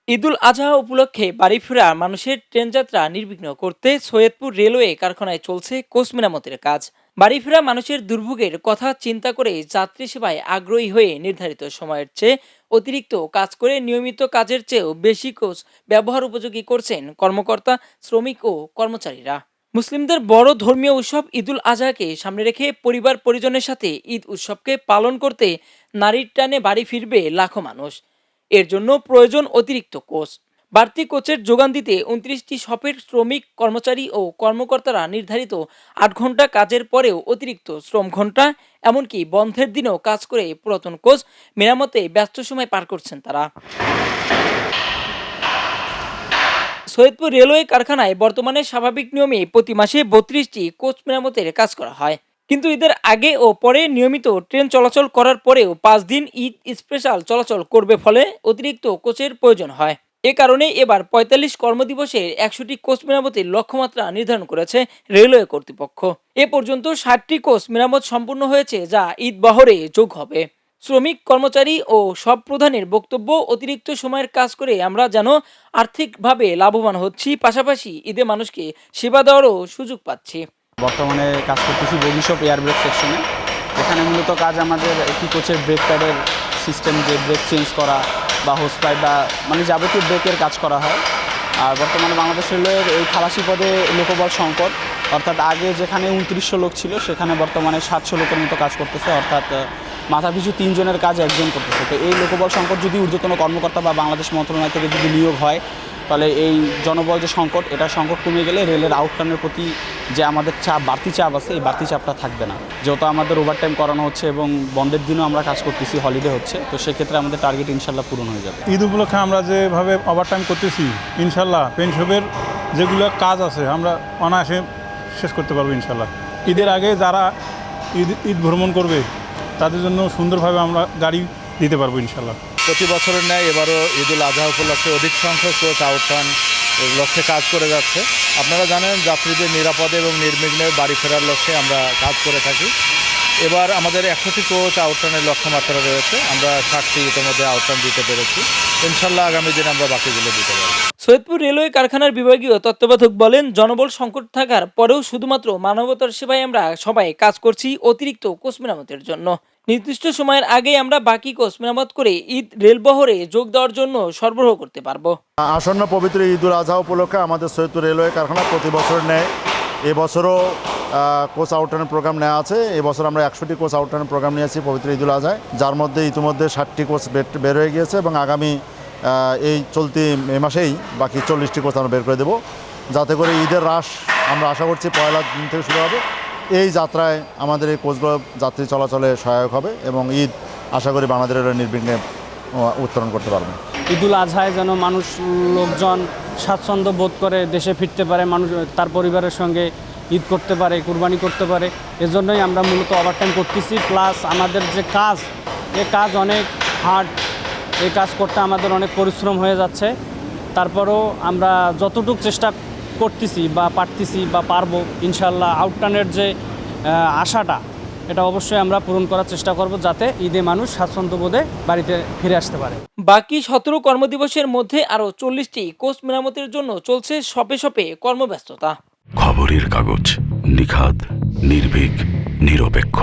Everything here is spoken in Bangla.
ঈদুল আজহা উপলক্ষে বাড়ি ফেরা মানুষের ট্রেন যাত্রা নির্বিঘ্ন করতে সৈয়দপুর রেলওয়ে কারখানায় চলছে কোচ মেরামতের কাজ। বাড়ি ফেরা মানুষের দুর্ভোগের কথা চিন্তা করে যাত্রী সেবায় আগ্রহী হয়ে নির্ধারিত সময়ের চেয়ে অতিরিক্ত কাজ করে নিয়মিত কাজের চেয়েও বেশি কোচ ব্যবহার উপযোগী করছেন কর্মকর্তা, শ্রমিক ও কর্মচারীরা। মুসলিমদের বড় ধর্মীয় উৎসব ঈদুল আজহাকে সামনে রেখে পরিবার পরিজনের সাথে ঈদ উৎসবকে পালন করতে নারীর টানে বাড়ি ফিরবে লাখো মানুষ। এর জন্য প্রয়োজন অতিরিক্ত কোচ। বাড়তি কোচের যোগান দিতে ২৯টি শপের শ্রমিক, কর্মচারী ও কর্মকর্তারা নির্ধারিত ৮ ঘন্টা কাজের পরেও অতিরিক্ত শ্রম ঘন্টা, এমনকি বন্ধের দিনেও কাজ করে পুরাতন কোচ মেরামতে ব্যস্ত সময় পার করছেন তারা। সৈয়দপুর রেলওয়ে কারখানায় বর্তমানে স্বাভাবিক নিয়মে প্রতি মাসে ৩২টি কোচ মেরামতের কাজ করা হয়। কিন্তু ঈদের আগে ও পরে নিয়মিত ট্রেন চলাচল করার পরেও ৫ দিন ঈদ স্পেশাল চলাচল করবে, ফলে অতিরিক্ত কোচের প্রয়োজন হয়। এ কারণে এবার ৪৫ কর্মদিবসে ১০০টি কোচ মেরামতের লক্ষ্যমাত্রা নির্ধারণ করেছে রেলওয়ে কর্তৃপক্ষ। এ পর্যন্ত ৬০টি কোচ মেরামত সম্পূর্ণ হয়েছে, যা ঈদ বহরে যোগ হবে। শ্রমিক, কর্মচারী ও সব প্রধানের বক্তব্য, অতিরিক্ত সময়ের কাজ করে আমরা যেন আর্থিকভাবে লাভবান হচ্ছি, পাশাপাশি ঈদে মানুষকে সেবা দেওয়ারও সুযোগ পাচ্ছি। বর্তমানে কাজ করতেছি বগিশপ এয়ার ব্রেক সেকশনে। এখানে মূলত কাজ আমাদের একটি কোচের ব্রেক প্যাডের সিস্টেম, যে ব্রেক চেঞ্জ করা বা হোস পাইপ বা মানে যাবতীয় ব্রেকের কাজ করা হয়। আর বর্তমানে বাংলাদেশ রেলওয়ের এই খালাসি পদে লোকবল সংকট, অর্থাৎ আগে যেখানে ২৯০০ লোক ছিল সেখানে বর্তমানে ৭০০ লোকের মতো কাজ করতেছে, অর্থাৎ মাথাপিছু ৩ জনের কাজ একজন করতেছে। তো এই লোকবল সংকট যদি ঊর্ধ্বতন কর্মকর্তা বা বাংলাদেশ মন্ত্রণালয় থেকে যদি নিয়োগ হয়, তাহলে এই জনবল যে সংকট, এটা সংকট কমে গেলে রেলের আউটরানের প্রতি যে আমাদের চাপ, বাড়তি চাপ আছে, এই বাড়তি চাপটা থাকবে না। যেহেতু আমাদের ওভারটাইম করানো হচ্ছে এবং বন্ধের দিনও আমরা কাজ করতেছি, হলিডে হচ্ছে, তো সেক্ষেত্রে আমাদের টার্গেট ইনশাল্লাহ পূরণ হয়ে যাবে। ঈদ উপলক্ষে আমরা যেভাবে ওভারটাইম করতেছি, ইনশাল্লাহ পেনশপের যেগুলো কাজ আছে আমরা অনায়াসে শেষ করতে পারবো ইনশাল্লাহ। ঈদের আগে যারা ঈদ ভ্রমণ করবে তাদের জন্য সুন্দরভাবে আমরা গাড়ি দিতে পারবো ইনশাল্লাহ। প্রতি বছরের ন্যায় এবারও ঈদুল আজহা উপলক্ষে অধিক সংখ্যক কোচ আউটরান লক্ষ্যে কাজ করে যাচ্ছে। আপনারা জানেন, যাত্রীদের নিরাপদে এবং নির্বিঘ্নে বাড়ি ফেরার লক্ষ্যে আমরা কাজ করে থাকি। এবার আমাদের ১০০টি কোচ আউটরানের লক্ষ্যমাত্রা রয়েছে। আমরা ৬০টি ইতিমধ্যে আউটরান দিতে পেরেছি। ইনশাল্লাহ আগামী দিনে আমরা বাকিগুলো দিতে পারব। সৈয়দপুর রেলওয়ে কারখানার বিভাগীয় তত্ত্বাবধায়ক বলেন, জনবল সংকট থাকার পরেও শুধুমাত্র মানবতার সেবায় আমরা সবাই কাজ করছি অতিরিক্ত কোচ মেরামতের জন্য। নির্দিষ্ট সময়ের আগেই আমরা বাকি কোচ মেরামত করে ঈদ রেলবহরে যোগ দেওয়ার জন্য সরবরাহ করতে পারবো। আসন্ন পবিত্র ঈদুল আজহা উপলক্ষে আমাদের সৈয়দপুর রেলওয়ে কারখানা প্রতি বছর নেয়। এবছরও কোচ আউটরানের প্রোগ্রাম নেওয়া আছে। এবছর আমরা ১০০টি কোচ আউটরানের প্রোগ্রাম নিয়েছি পবিত্র ঈদুল আজহায়, যার মধ্যে ইতিমধ্যে ৬০টি কোচ বের হয়ে গিয়েছে এবং আগামী এই চলতি মে মাসেই বাকি ৪০টি কোচ আমরা বের করে দেবো, যাতে করে ঈদের রাশ আমরা আশা করছি পয়লা দিন থেকে শুরু হবে। এই যাত্রায় আমাদের এই কোচগুলো যাত্রী চলাচলে সহায়ক হবে এবং ঈদ আশা করি বাংলাদেশ রেলওয়ে নির্বিঘ্নে উত্তরণ করতে পারবে। ঈদুল আজহায় যেন মানুষ, লোকজন স্বাচ্ছন্দ্য বোধ করে দেশে ফিরতে পারে, মানুষ তার পরিবারের সঙ্গে ঈদ করতে পারে, কুরবানি করতে পারে, এজন্যই আমরা মূলত ওভারটাইম করতেছি। প্লাস আমাদের যে কাজ, এ কাজ অনেক হার্ড, এই কাজ করতে আমাদের অনেক পরিশ্রম হয়ে যাচ্ছে। তারপরেও আমরা যতটুকু চেষ্টা করতেছি বা পারতেছি বা পারবো, ইনশাল্লাহ আউটরানের যে আশাটা, এটা অবশ্যই আমরা পূরণ করার চেষ্টা করব, যাতে ঈদে মানুষ স্বাচ্ছন্দ্যবোধে বাড়িতে ফিরে আসতে পারে। বাকি ১৭ কর্মদিবসের মধ্যে আরও ৪০টি কোচ মেরামতের জন্য চলছে শপে শপে কর্মব্যস্ততা। খবরের কাগজ, নিখাদ, নির্ভীক, নিরপেক্ষ।